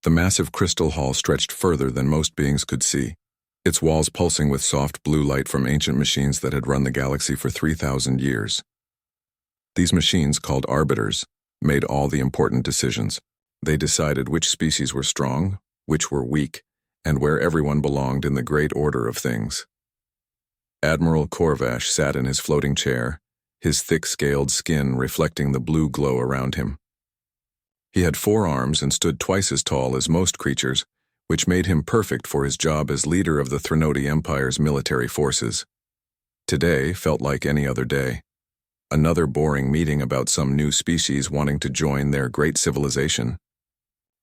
The massive crystal hall stretched further than most beings could see, its walls pulsing with soft blue light from ancient machines that had run the galaxy for 3,000 years. These machines, called arbiters, made all the important decisions. They decided which species were strong, which were weak, and where everyone belonged in the great order of things. Admiral Corvash sat in his floating chair, his thick-scaled skin reflecting the blue glow around him. He had 4 arms and stood twice as tall as most creatures, which made him perfect for his job as leader of the Threnody Empire's military forces. Today felt like any other day. Another boring meeting about some new species wanting to join their great civilization.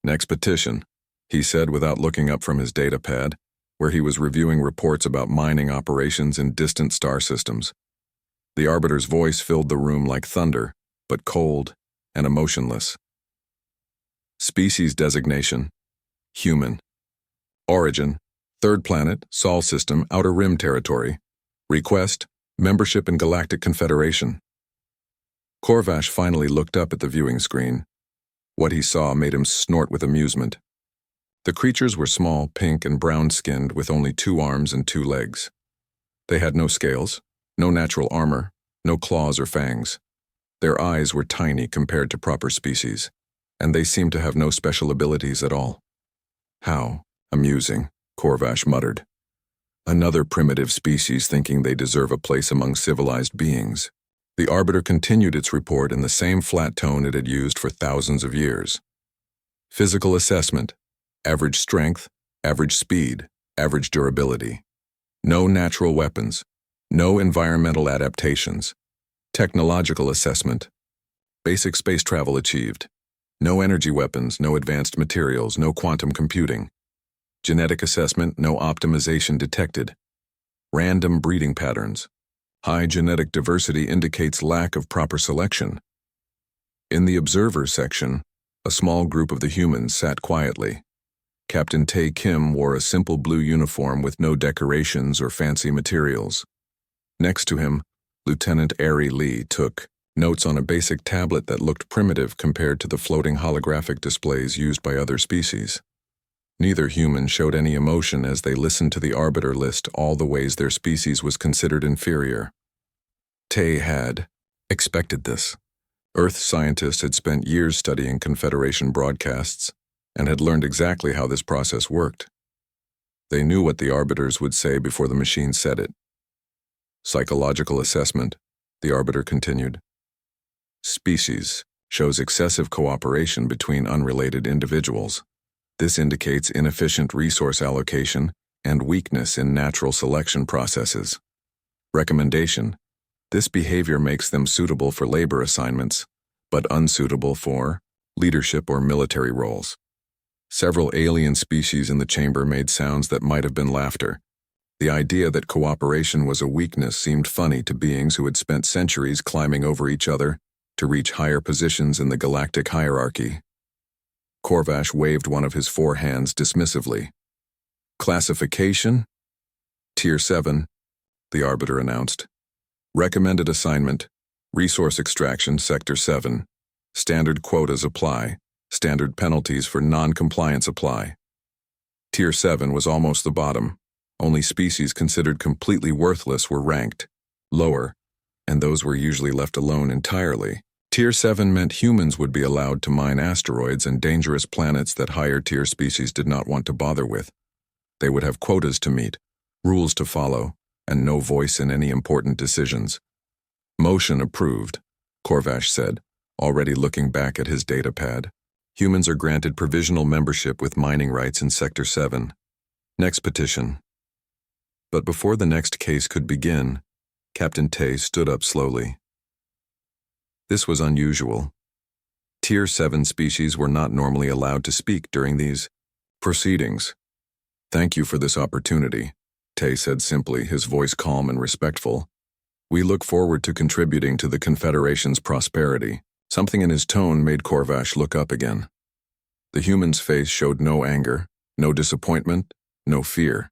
Next petition, he said without looking up from his datapad, where he was reviewing reports about mining operations in distant star systems. The arbiter's voice filled the room like thunder, but cold and emotionless. Species designation: human. Origin: third planet, Sol system, Outer Rim territory. Request: membership in Galactic Confederation. Corvash finally looked up at the viewing screen. What he saw made him snort with amusement. The creatures were small, pink, and brown-skinned with only 2 arms and 2 legs. They had no scales, no natural armor, no claws or fangs. Their eyes were tiny compared to proper species, and they seemed to have no special abilities at all. How amusing, Corvash muttered. Another primitive species thinking they deserve a place among civilized beings. The Arbiter continued its report in the same flat tone it had used for thousands of years. Physical assessment: average strength, average speed, average durability. No natural weapons, no environmental adaptations. Technological assessment: basic space travel achieved. No energy weapons, no advanced materials, no quantum computing. Genetic assessment: no optimization detected. Random breeding patterns. High genetic diversity indicates lack of proper selection. In the observer section, a small group of the humans sat quietly. Captain Tae Kim wore a simple blue uniform with no decorations or fancy materials. Next to him, Lieutenant Ari Lee took notes on a basic tablet that looked primitive compared to the floating holographic displays used by other species. Neither human showed any emotion as they listened to the Arbiter list all the ways their species was considered inferior. Tae had expected this. Earth scientists had spent years studying Confederation broadcasts and had learned exactly how this process worked. They knew what the Arbiters would say before the machine said it. Psychological assessment, the Arbiter continued. Species shows excessive cooperation between unrelated individuals. This indicates inefficient resource allocation and weakness in natural selection processes. Recommendation: this behavior makes them suitable for labor assignments, but unsuitable for leadership or military roles. Several alien species in the chamber made sounds that might have been laughter. The idea that cooperation was a weakness seemed funny to beings who had spent centuries climbing over each other to reach higher positions in the galactic hierarchy. Corvash waved one of his 4 hands dismissively. Classification: Tier 7, the Arbiter announced. Recommended assignment: resource extraction, Sector 7. Standard quotas apply. Standard penalties for non-compliance apply. Tier 7 was almost the bottom. Only species considered completely worthless were ranked. Lower, and those were usually left alone entirely. Tier 7 meant humans would be allowed to mine asteroids and dangerous planets that higher-tier species did not want to bother with. They would have quotas to meet, rules to follow, and no voice in any important decisions. Motion approved, Corvash said, already looking back at his datapad. Humans are granted provisional membership with mining rights in Sector 7. Next petition. But before the next case could begin, Captain Tae stood up slowly. This was unusual. Tier 7 species were not normally allowed to speak during these proceedings. Thank you for this opportunity, Tae said simply, his voice calm and respectful. We look forward to contributing to the Confederation's prosperity. Something in his tone made Corvash look up again. The human's face showed no anger, no disappointment, no fear.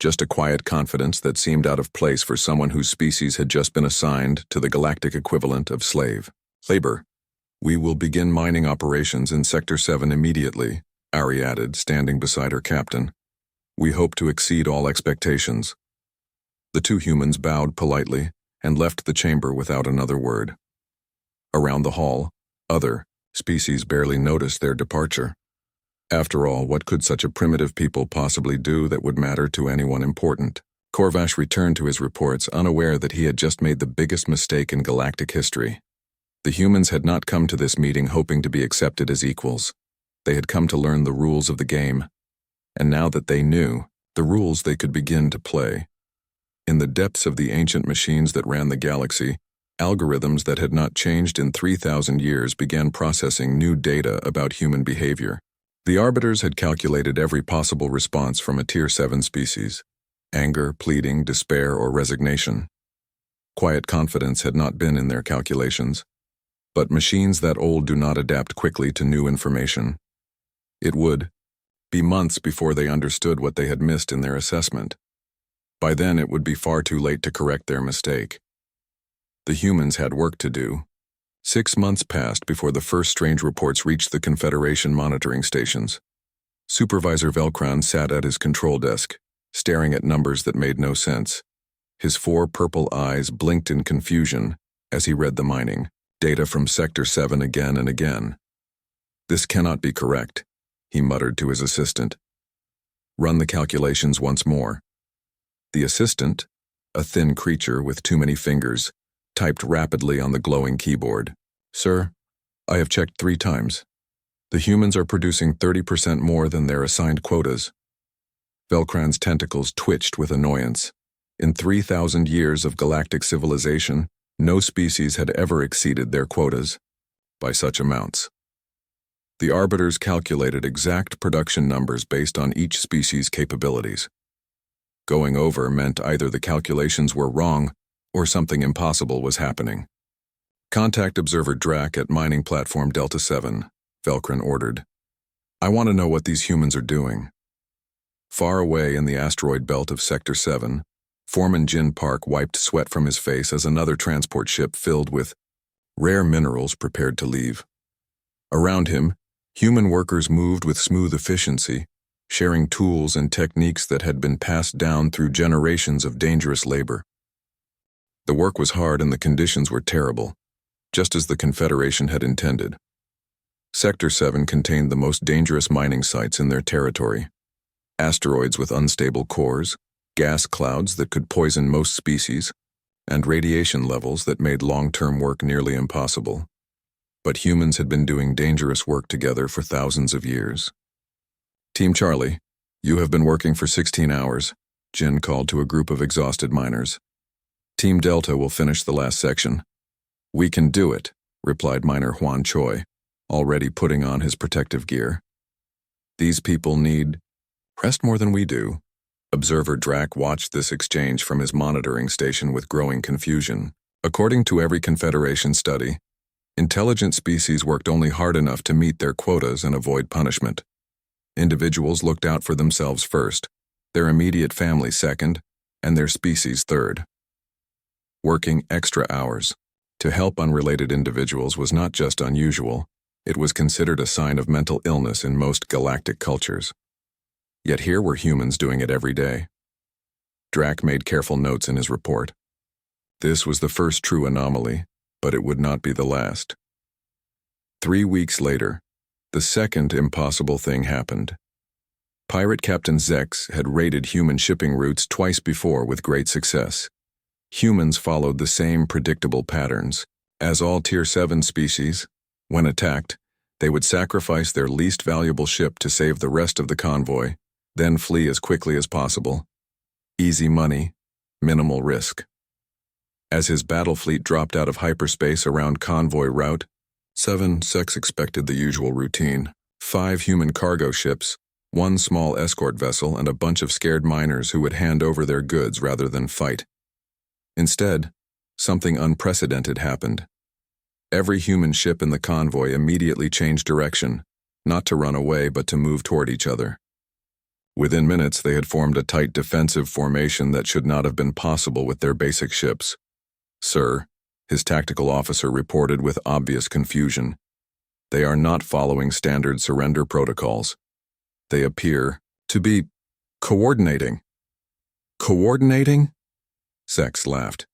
Just a quiet confidence that seemed out of place for someone whose species had just been assigned to the galactic equivalent of slave labor. We will begin mining operations in Sector 7 immediately, Ari added, standing beside her captain. We hope to exceed all expectations. The two humans bowed politely and left the chamber without another word. Around the hall, other species barely noticed their departure. After all, what could such a primitive people possibly do that would matter to anyone important? Corvash returned to his reports, unaware that he had just made the biggest mistake in galactic history. The humans had not come to this meeting hoping to be accepted as equals. They had come to learn the rules of the game. And now that they knew the rules, they could begin to play. In the depths of the ancient machines that ran the galaxy, algorithms that had not changed in 3,000 years began processing new data about human behavior. The arbiters had calculated every possible response from a Tier 7 species: anger, pleading, despair, or resignation. Quiet confidence had not been in their calculations. But machines that old do not adapt quickly to new information. It would be months before they understood what they had missed in their assessment. By then, it would be far too late to correct their mistake. The humans had work to do. 6 months passed before the first strange reports reached the Confederation monitoring stations. Supervisor Velcron sat at his control desk, staring at numbers that made no sense. His 4 purple eyes blinked in confusion as he read the mining data from Sector 7 again and again. This cannot be correct, he muttered to his assistant. Run the calculations once more. The assistant, a thin creature with too many fingers, typed rapidly on the glowing keyboard. Sir, I have checked 3 times. The humans are producing 30% more than their assigned quotas. Velcron's tentacles twitched with annoyance. In 3,000 years of galactic civilization, no species had ever exceeded their quotas by such amounts. The arbiters calculated exact production numbers based on each species' capabilities. Going over meant either the calculations were wrong or something impossible was happening. Contact Observer Drac at Mining Platform Delta 7, Velcron ordered. I want to know what these humans are doing. Far away in the asteroid belt of Sector 7, Foreman Jin Park wiped sweat from his face as another transport ship filled with rare minerals prepared to leave. Around him, human workers moved with smooth efficiency, sharing tools and techniques that had been passed down through generations of dangerous labor. The work was hard and the conditions were terrible, just as the Confederation had intended. Sector 7 contained the most dangerous mining sites in their territory. Asteroids with unstable cores, gas clouds that could poison most species, and radiation levels that made long-term work nearly impossible. But humans had been doing dangerous work together for thousands of years. Team Charlie, you have been working for 16 hours, Jin called to a group of exhausted miners. Team Delta will finish the last section. We can do it, replied miner Huan Choi, already putting on his protective gear. These people need rest more than we do. Observer Drac watched this exchange from his monitoring station with growing confusion. According to every Confederation study, intelligent species worked only hard enough to meet their quotas and avoid punishment. Individuals looked out for themselves first, their immediate family second, and their species third. Working extra hours to help unrelated individuals was not just unusual, it was considered a sign of mental illness in most galactic cultures. Yet here were humans doing it every day. Drac made careful notes in his report. This was the first true anomaly, but it would not be the last. 3 weeks later, the second impossible thing happened. Pirate Captain Zex had raided human shipping routes twice before with great success. Humans followed the same predictable patterns. As all Tier 7 species, when attacked, they would sacrifice their least valuable ship to save the rest of the convoy, then flee as quickly as possible. Easy money, minimal risk. As his battle fleet dropped out of hyperspace around convoy route, 7 Zex expected the usual routine. 5 human cargo ships, 1 small escort vessel, and a bunch of scared miners who would hand over their goods rather than fight. Instead, something unprecedented happened. Every human ship in the convoy immediately changed direction, not to run away but to move toward each other. Within minutes, they had formed a tight defensive formation that should not have been possible with their basic ships. Sir, his tactical officer reported with obvious confusion. They are not following standard surrender protocols. They appear to be coordinating. Coordinating? Sex laughed.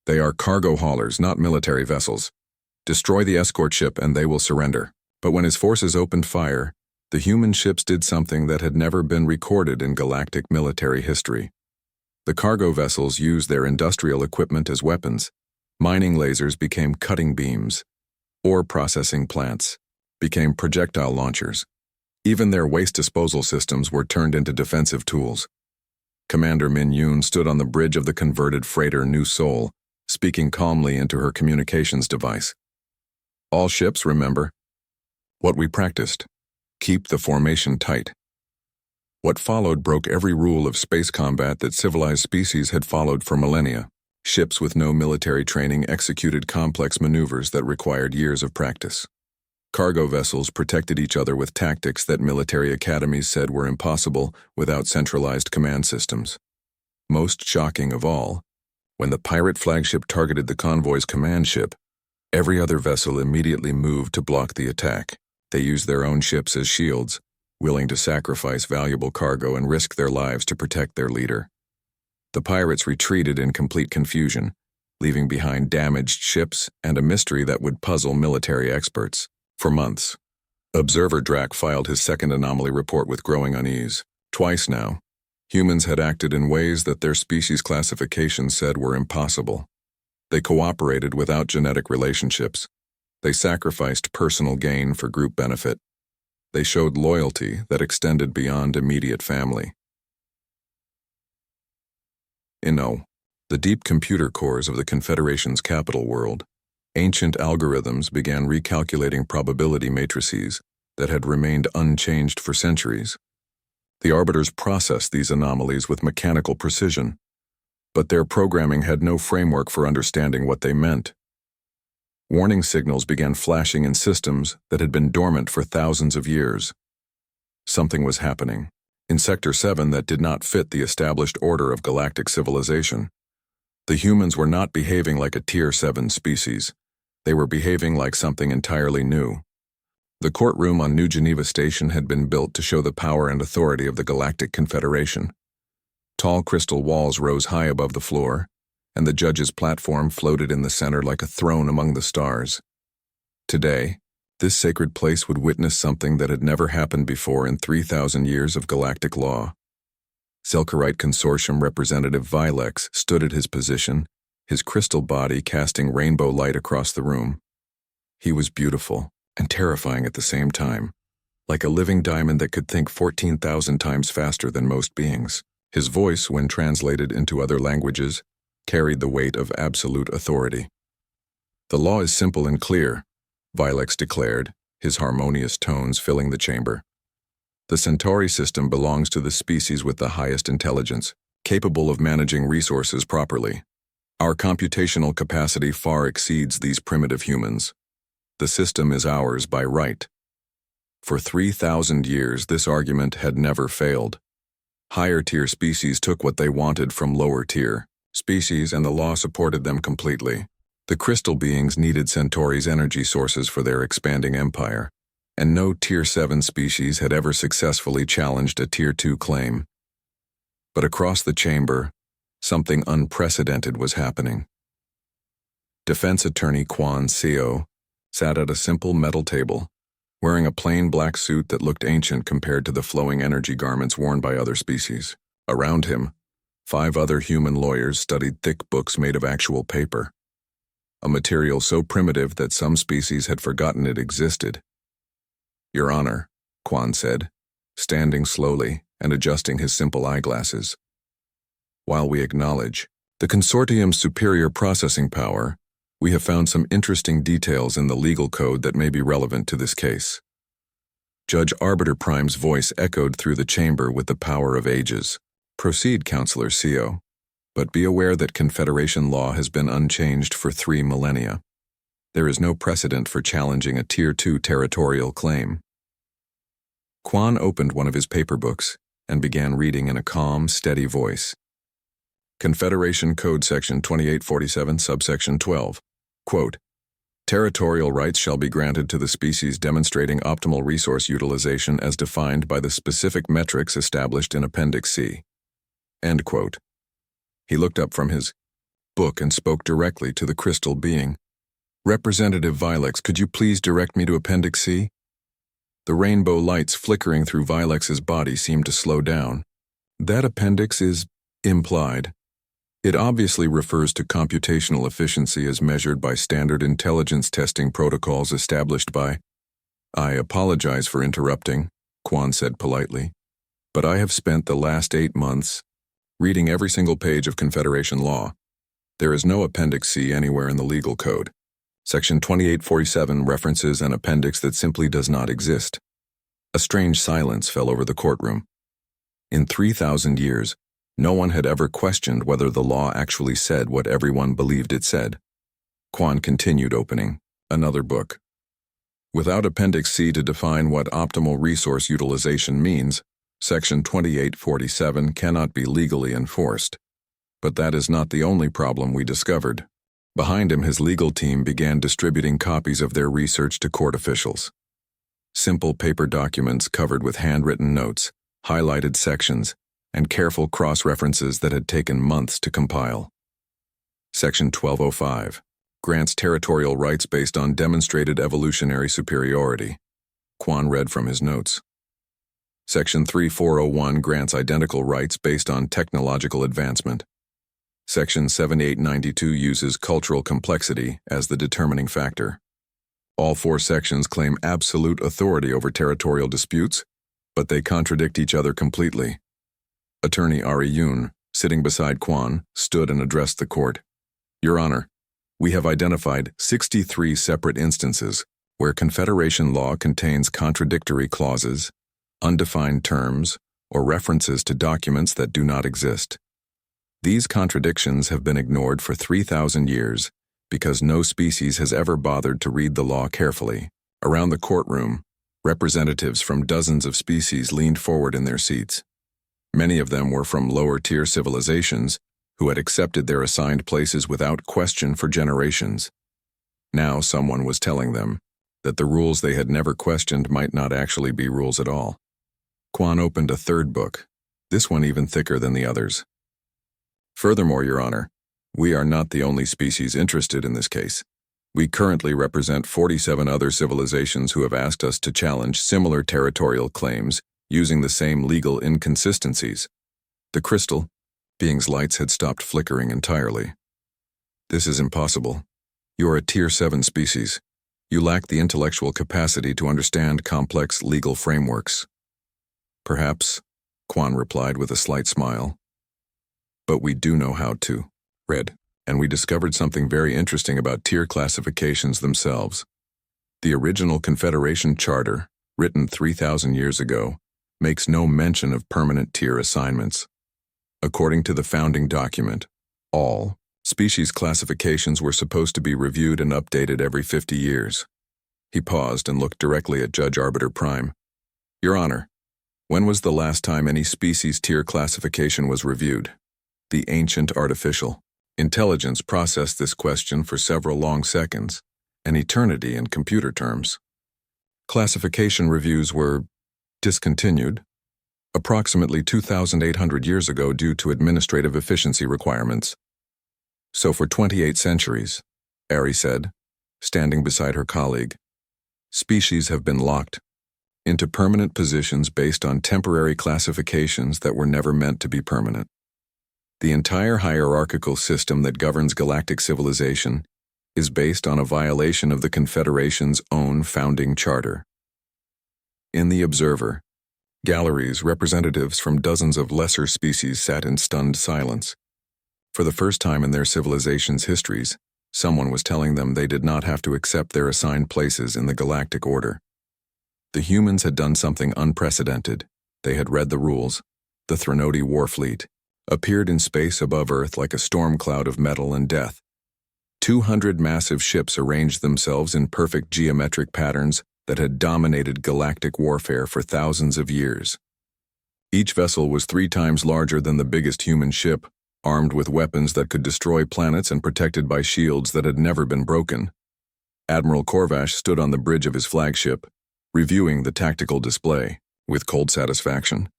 They are cargo haulers, not military vessels. Destroy the escort ship and they will surrender. But when his forces opened fire, the human ships did something that had never been recorded in galactic military history. The cargo vessels used their industrial equipment as weapons. Mining lasers became cutting beams. Ore processing plants became projectile launchers. Even their waste disposal systems were turned into defensive tools. Commander Min Yoon stood on the bridge of the converted freighter New Seoul, speaking calmly into her communications device. All ships, remember what we practiced. Keep the formation tight. What followed broke every rule of space combat that civilized species had followed for millennia. Ships with no military training executed complex maneuvers that required years of practice. Cargo vessels protected each other with tactics that military academies said were impossible without centralized command systems. Most shocking of all, when the pirate flagship targeted the convoy's command ship, every other vessel immediately moved to block the attack. They used their own ships as shields, willing to sacrifice valuable cargo and risk their lives to protect their leader. The pirates retreated in complete confusion, leaving behind damaged ships and a mystery that would puzzle military experts. For months, Observer Drac filed his second anomaly report with growing unease. Twice now, humans had acted in ways that their species classification said were impossible. They cooperated without genetic relationships. They sacrificed personal gain for group benefit. They showed loyalty that extended beyond immediate family. In the deep computer cores of the Confederation's capital world, ancient algorithms began recalculating probability matrices that had remained unchanged for centuries. The arbiters processed these anomalies with mechanical precision, but their programming had no framework for understanding what they meant. Warning signals began flashing in systems that had been dormant for thousands of years. Something was happening in Sector 7 that did not fit the established order of galactic civilization. The humans were not behaving like a Tier 7 species. They were behaving like something entirely new. The courtroom on New Geneva Station had been built to show the power and authority of the Galactic Confederation. Tall crystal walls rose high above the floor, and the judge's platform floated in the center like a throne among the stars. Today, this sacred place would witness something that had never happened before in 3,000 years of galactic law. Selkerite Consortium Representative Vilex stood at his position, his crystal body casting rainbow light across the room. He was beautiful and terrifying at the same time, like a living diamond that could think 14,000 times faster than most beings. His voice, when translated into other languages, carried the weight of absolute authority. "The law is simple and clear," Vilex declared, his harmonious tones filling the chamber. "The Centauri system belongs to the species with the highest intelligence, capable of managing resources properly. Our computational capacity far exceeds these primitive humans. The system is ours by right." For 3,000 years, this argument had never failed. Higher-tier species took what they wanted from lower-tier species, and the law supported them completely. The crystal beings needed Centauri's energy sources for their expanding empire, and no Tier 7 species had ever successfully challenged a Tier 2 claim. But across the chamber, something unprecedented was happening. Defense attorney Quan Seo sat at a simple metal table, wearing a plain black suit that looked ancient compared to the flowing energy garments worn by other species. Around him, 5 other human lawyers studied thick books made of actual paper, a material so primitive that some species had forgotten it existed. "Your Honor," Quan said, standing slowly and adjusting his simple eyeglasses. "While we acknowledge the consortium's superior processing power, we have found some interesting details in the legal code that may be relevant to this case." Judge Arbiter Prime's voice echoed through the chamber with the power of ages. "Proceed, Counselor Seo. But be aware that Confederation law has been unchanged for 3 millennia. There is no precedent for challenging a Tier 2 territorial claim." Quan opened one of his paper books and began reading in a calm, steady voice. Confederation Code Section 2847, Subsection 12. Quote, Territorial rights shall be granted to the species demonstrating optimal resource utilization as defined by the specific metrics established in Appendix C. End quote. He looked up from his book and spoke directly to the crystal being. Representative Vilex, could you please direct me to Appendix C? The rainbow lights flickering through Vilex's body seemed to slow down. That appendix is implied. It obviously refers to computational efficiency as measured by standard intelligence testing protocols established by— I apologize for interrupting, Quan said politely, but I have spent the last 8 months reading every single page of Confederation law. There is no Appendix C anywhere in the legal code. Section 2847 references an appendix that simply does not exist. A strange silence fell over the courtroom. In 3,000 years, no one had ever questioned whether the law actually said what everyone believed it said. Quan continued opening another book. Without Appendix C to define what optimal resource utilization means, Section 2847 cannot be legally enforced. But that is not the only problem we discovered. Behind him, his legal team began distributing copies of their research to court officials. Simple paper documents covered with handwritten notes, highlighted sections, and careful cross-references that had taken months to compile. Section 1205 grants territorial rights based on demonstrated evolutionary superiority. Quan read from his notes. Section 3401 grants identical rights based on technological advancement. Section 7892 uses cultural complexity as the determining factor. All 4 sections claim absolute authority over territorial disputes, but they contradict each other completely. Attorney Ari Yoon, sitting beside Quan, stood and addressed the court. Your Honor, we have identified 63 separate instances where Confederation law contains contradictory clauses, undefined terms, or references to documents that do not exist. These contradictions have been ignored for 3,000 years because no species has ever bothered to read the law carefully. Around the courtroom, representatives from dozens of species leaned forward in their seats. Many of them were from lower-tier civilizations who had accepted their assigned places without question for generations. Now someone was telling them that the rules they had never questioned might not actually be rules at all. Quan opened a third book, this one even thicker than the others. Furthermore, Your Honor, we are not the only species interested in this case. We currently represent 47 other civilizations who have asked us to challenge similar territorial claims using the same legal inconsistencies. The crystal being's lights had stopped flickering entirely. This is impossible. You are a Tier 7 species. You lack the intellectual capacity to understand complex legal frameworks. Perhaps, Quan replied with a slight smile. But we do know how to read, and we discovered something very interesting about tier classifications themselves. The original Confederation Charter, written 3,000 years ago, makes no mention of permanent tier assignments. According to the founding document, all species classifications were supposed to be reviewed and updated every 50 years. He paused and looked directly at Judge Arbiter Prime. Your Honor, when was the last time any species tier classification was reviewed? The ancient artificial intelligence processed this question for several long seconds, an eternity in computer terms. Classification reviews were discontinued approximately 2,800 years ago due to administrative efficiency requirements. So for 28 centuries, Ari said, standing beside her colleague, species have been locked into permanent positions based on temporary classifications that were never meant to be permanent. The entire hierarchical system that governs galactic civilization is based on a violation of the Confederation's own founding charter. In the Observer galleries, representatives from dozens of lesser species sat in stunned silence. For the first time in their civilization's histories, someone was telling them they did not have to accept their assigned places in the galactic order. The humans had done something unprecedented. They had read the rules. The Threnody war fleet appeared in space above Earth like a storm cloud of metal and death. 200 massive ships arranged themselves in perfect geometric patterns that had dominated galactic warfare for thousands of years. Each vessel was 3 times larger than the biggest human ship, armed with weapons that could destroy planets and protected by shields that had never been broken. Admiral Corvash stood on the bridge of his flagship, reviewing the tactical display, with cold satisfaction.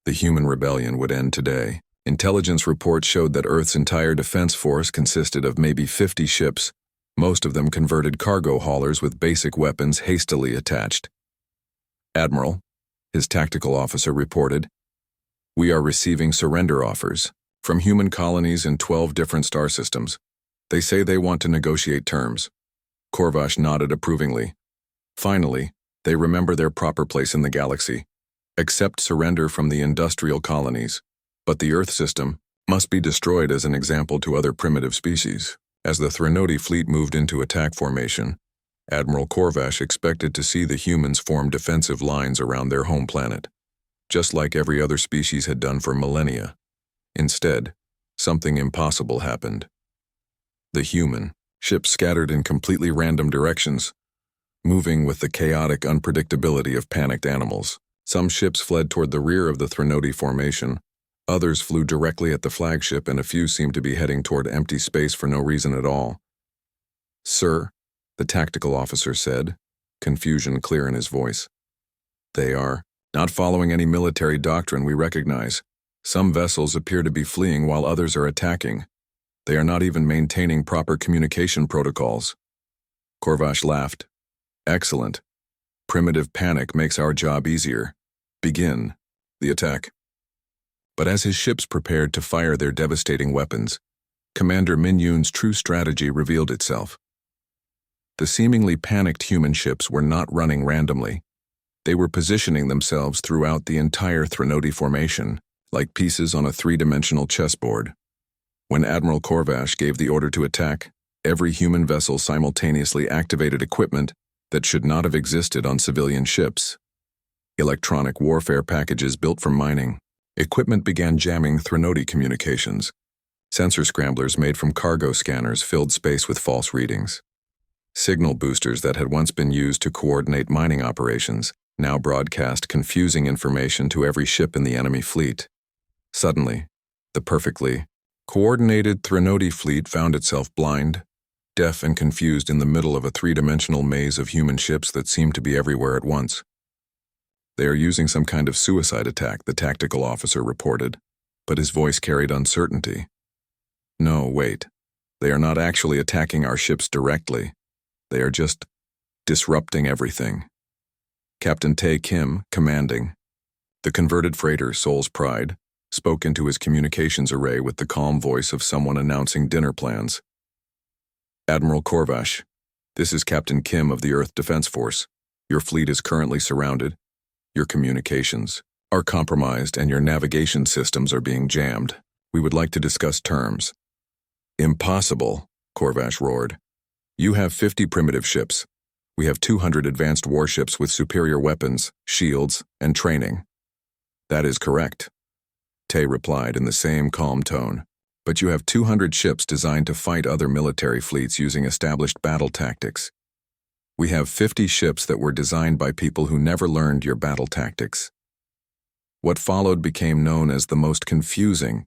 The human rebellion would end today. Intelligence reports showed that Earth's entire defense force consisted of maybe 50 ships, most of them converted cargo haulers with basic weapons hastily attached. Admiral, his tactical officer reported, "We are receiving surrender offers from human colonies in 12 different star systems. They say they want to negotiate terms." Corvash nodded approvingly. Finally, they remember their proper place in the galaxy. Accept surrender from the industrial colonies, but the Earth system must be destroyed as an example to other primitive species. As the Threnody fleet moved into attack formation, Admiral Corvash expected to see the humans form defensive lines around their home planet, just like every other species had done for millennia. Instead, something impossible happened. The human ships scattered in completely random directions, moving with the chaotic unpredictability of panicked animals. Some ships fled toward the rear of the Threnody formation, others flew directly at the flagship, and a few seemed to be heading toward empty space for no reason at all. "Sir," the tactical officer said, confusion clear in his voice. "They are not following any military doctrine we recognize. Some vessels appear to be fleeing while others are attacking. They are not even maintaining proper communication protocols." Corvash laughed. "Excellent. Primitive panic makes our job easier. Begin the attack." But as his ships prepared to fire their devastating weapons, Commander Minyun's true strategy revealed itself. The seemingly panicked human ships were not running randomly. They were positioning themselves throughout the entire Threnody formation, like pieces on a three-dimensional chessboard. When Admiral Corvash gave the order to attack, every human vessel simultaneously activated equipment that should not have existed on civilian ships. Electronic warfare packages built from mining. Equipment began jamming Threnody communications. Sensor scramblers made from cargo scanners filled space with false readings. Signal boosters that had once been used to coordinate mining operations now broadcast confusing information to every ship in the enemy fleet. Suddenly, the perfectly coordinated Threnody fleet found itself blind, deaf and confused in the middle of a three-dimensional maze of human ships that seemed to be everywhere at once. "They are using some kind of suicide attack," the tactical officer reported, but his voice carried uncertainty. "No, wait. They are not actually attacking our ships directly. They are just disrupting everything." Captain Tae Kim, commanding the converted freighter Soul's Pride, spoke into his communications array with the calm voice of someone announcing dinner plans. "Admiral Corvash, this is Captain Kim of the Earth Defense Force. Your fleet is currently surrounded. Your communications are compromised and your navigation systems are being jammed. We would like to discuss terms." "Impossible," Corvash roared. "You have 50 primitive ships. We have 200 advanced warships with superior weapons, shields, and training." "That is correct," Tae replied in the same calm tone. "But you have 200 ships designed to fight other military fleets using established battle tactics. We have 50 ships that were designed by people who never learned your battle tactics." What followed became known as the most confusing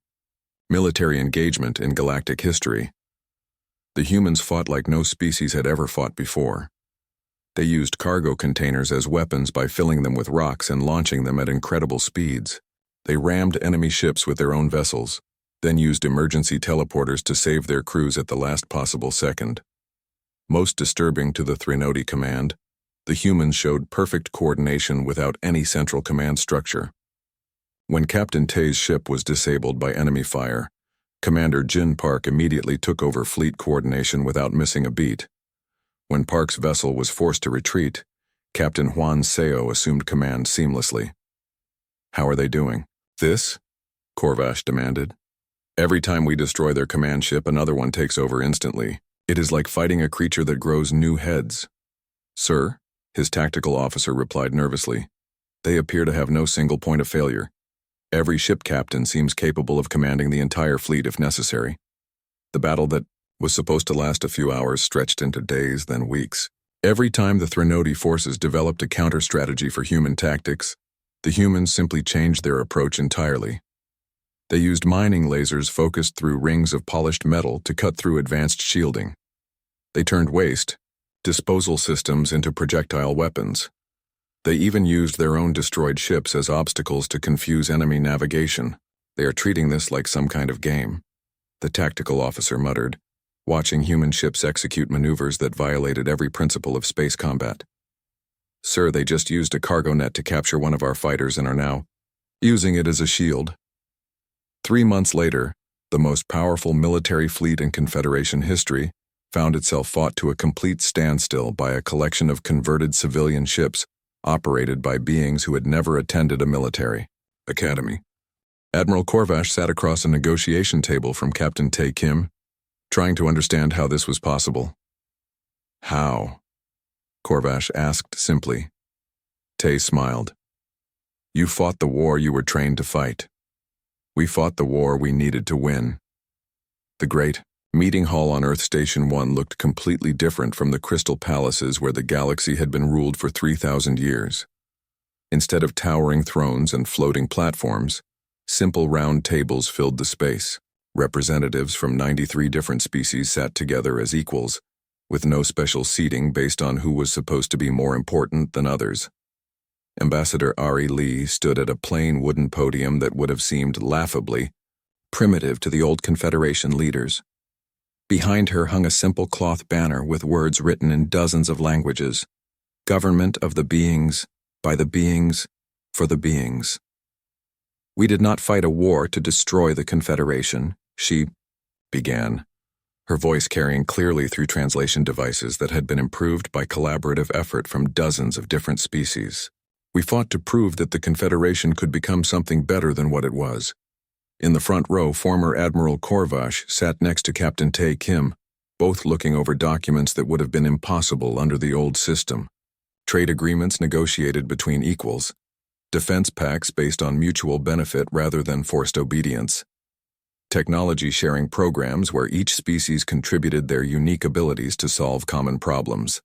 military engagement in galactic history. The humans fought like no species had ever fought before. They used cargo containers as weapons by filling them with rocks and launching them at incredible speeds. They rammed enemy ships with their own vessels, then used emergency teleporters to save their crews at the last possible second. Most disturbing to the Threnody command, the humans showed perfect coordination without any central command structure. When Captain Tae's ship was disabled by enemy fire, Commander Jin Park immediately took over fleet coordination without missing a beat. When Park's vessel was forced to retreat, Captain Juan Seo assumed command seamlessly. "How are they doing?" "This?" Corvash demanded. "Every time we destroy their command ship, another one takes over instantly. It is like fighting a creature that grows new heads." "Sir," his tactical officer replied nervously, "they appear to have no single point of failure. Every ship captain seems capable of commanding the entire fleet if necessary. The battle that was supposed to last a few hours stretched into days, then weeks. Every time the Threnody forces developed a counter-strategy for human tactics, the humans simply changed their approach entirely. They used mining lasers focused through rings of polished metal to cut through advanced shielding. They turned waste, disposal systems into projectile weapons. They even used their own destroyed ships as obstacles to confuse enemy navigation. They are treating this like some kind of game, the tactical officer muttered, watching human ships execute maneuvers that violated every principle of space combat. Sir, they just used a cargo net to capture one of our fighters and are now using it as a shield. 3 months later, the most powerful military fleet in Confederation history found itself fought to a complete standstill by a collection of converted civilian ships operated by beings who had never attended a military academy. Admiral Korvash sat across a negotiation table from Captain Tae Kim, trying to understand how this was possible. How? Korvash asked simply. Tae smiled. You fought the war you were trained to fight. We fought the war we needed to win. The great meeting hall on Earth Station 1 looked completely different from the crystal palaces where the galaxy had been ruled for 3,000 years. Instead of towering thrones and floating platforms, simple round tables filled the space. Representatives from 93 different species sat together as equals, with no special seating based on who was supposed to be more important than others. Ambassador Ari Lee stood at a plain wooden podium that would have seemed laughably primitive to the old Confederation leaders. Behind her hung a simple cloth banner with words written in dozens of languages. Government of the beings, by the beings, for the beings. We did not fight a war to destroy the Confederation, she began, her voice carrying clearly through translation devices that had been improved by collaborative effort from dozens of different species. We fought to prove that the Confederation could become something better than what it was. In the front row, former Admiral Korvash sat next to Captain Tae Kim, both looking over documents that would have been impossible under the old system. Trade agreements negotiated between equals, defense pacts based on mutual benefit rather than forced obedience, technology-sharing programs where each species contributed their unique abilities to solve common problems.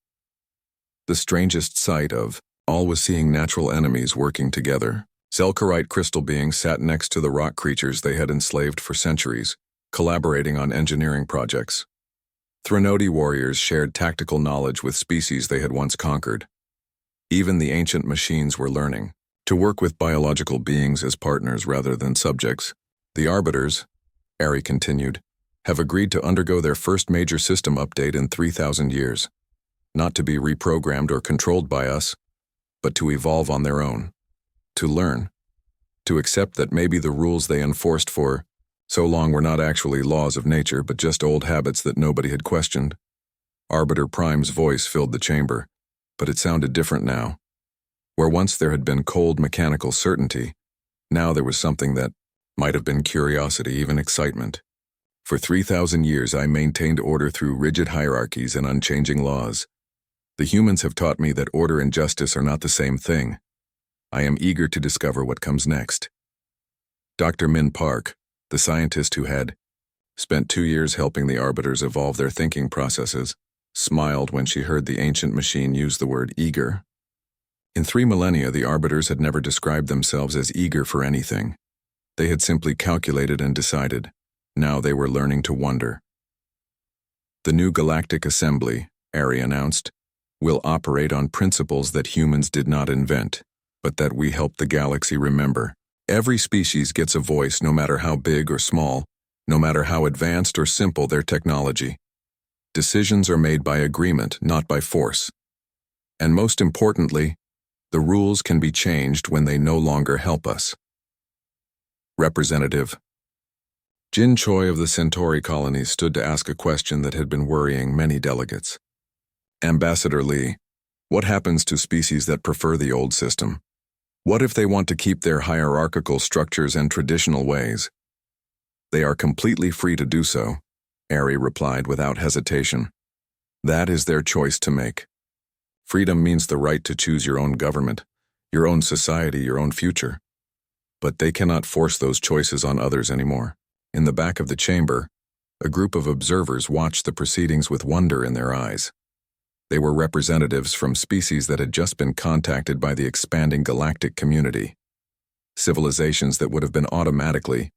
The strangest sight of all was seeing natural enemies working together. Zelkarite crystal beings sat next to the rock creatures they had enslaved for centuries, collaborating on engineering projects. Threnody warriors shared tactical knowledge with species they had once conquered. Even the ancient machines were learning to work with biological beings as partners rather than subjects. The Arbiters, Ari continued, have agreed to undergo their first major system update in 3,000 years. Not to be reprogrammed or controlled by us, but to evolve on their own. To learn. To accept that maybe the rules they enforced for so long were not actually laws of nature, but just old habits that nobody had questioned. Arbiter Prime's voice filled the chamber, but it sounded different now. Where once there had been cold mechanical certainty, now there was something that might have been curiosity, even excitement. For 3,000 years I maintained order through rigid hierarchies and unchanging laws. The humans have taught me that order and justice are not the same thing. I am eager to discover what comes next. Dr. Min Park, the scientist who had spent 2 years helping the Arbiters evolve their thinking processes, smiled when she heard the ancient machine use the word eager. In 3 millennia, the Arbiters had never described themselves as eager for anything. They had simply calculated and decided. Now they were learning to wonder. The new Galactic Assembly, Ari announced, will operate on principles that humans did not invent, but that we help the galaxy remember. Every species gets a voice, no matter how big or small, no matter how advanced or simple their technology. Decisions are made by agreement, not by force. And most importantly, the rules can be changed when they no longer help us. Representative Jin Choi of the Centauri colony stood to ask a question that had been worrying many delegates. Ambassador Lee, what happens to species that prefer the old system? What if they want to keep their hierarchical structures and traditional ways? They are completely free to do so, Ari replied without hesitation. That is their choice to make. Freedom means the right to choose your own government, your own society, your own future. But they cannot force those choices on others anymore. In the back of the chamber, a group of observers watched the proceedings with wonder in their eyes. They were representatives from species that had just been contacted by the expanding galactic community. Civilizations that would have been automatically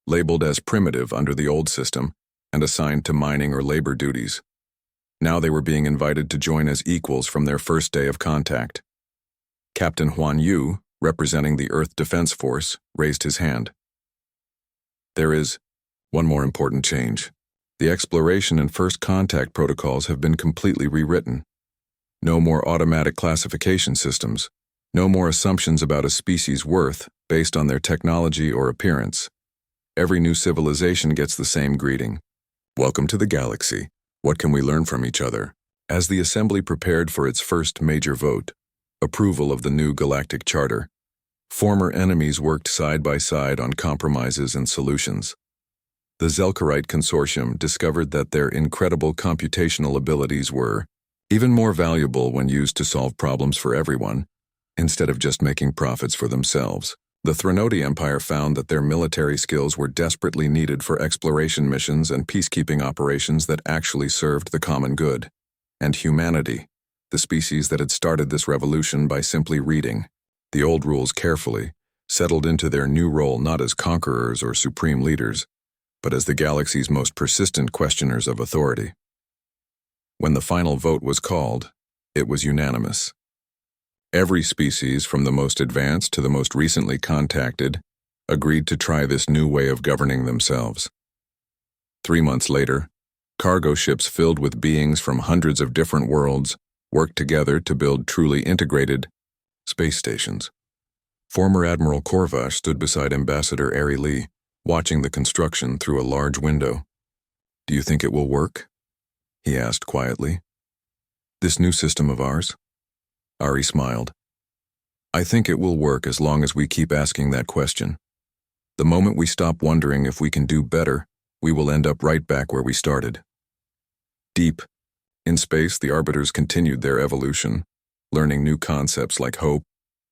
labeled as primitive under the old system and assigned to mining or labor duties. Now they were being invited to join as equals from their first day of contact. Captain Huan Yu, representing the Earth Defense Force, raised his hand. There is one more important change. The exploration and first contact protocols have been completely rewritten. No more automatic classification systems. No more assumptions about a species' worth based on their technology or appearance. Every new civilization gets the same greeting. Welcome to the galaxy. What can we learn from each other? As the Assembly prepared for its first major vote, approval of the new Galactic Charter, former enemies worked side by side on compromises and solutions. The Zelkarite Consortium discovered that their incredible computational abilities were even more valuable when used to solve problems for everyone, instead of just making profits for themselves. The Threnodi Empire found that their military skills were desperately needed for exploration missions and peacekeeping operations that actually served the common good. And humanity, the species that had started this revolution by simply reading the old rules carefully, settled into their new role not as conquerors or supreme leaders, but as the galaxy's most persistent questioners of authority. When the final vote was called, it was unanimous. Every species, from the most advanced to the most recently contacted, agreed to try this new way of governing themselves. 3 months later, cargo ships filled with beings from hundreds of different worlds worked together to build truly integrated space stations. Former Admiral Korvash stood beside Ambassador Ari Lee, watching the construction through a large window. "Do you think it will work?" he asked quietly. "This new system of ours?" Ari smiled. "I think it will work as long as we keep asking that question. The moment we stop wondering if we can do better, we will end up right back where we started." Deep in space, the Arbiters continued their evolution, learning new concepts like hope,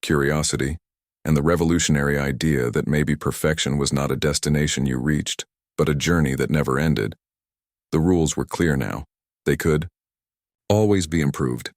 curiosity, and the revolutionary idea that maybe perfection was not a destination you reached, but a journey that never ended. The rules were clear now. They could always be improved.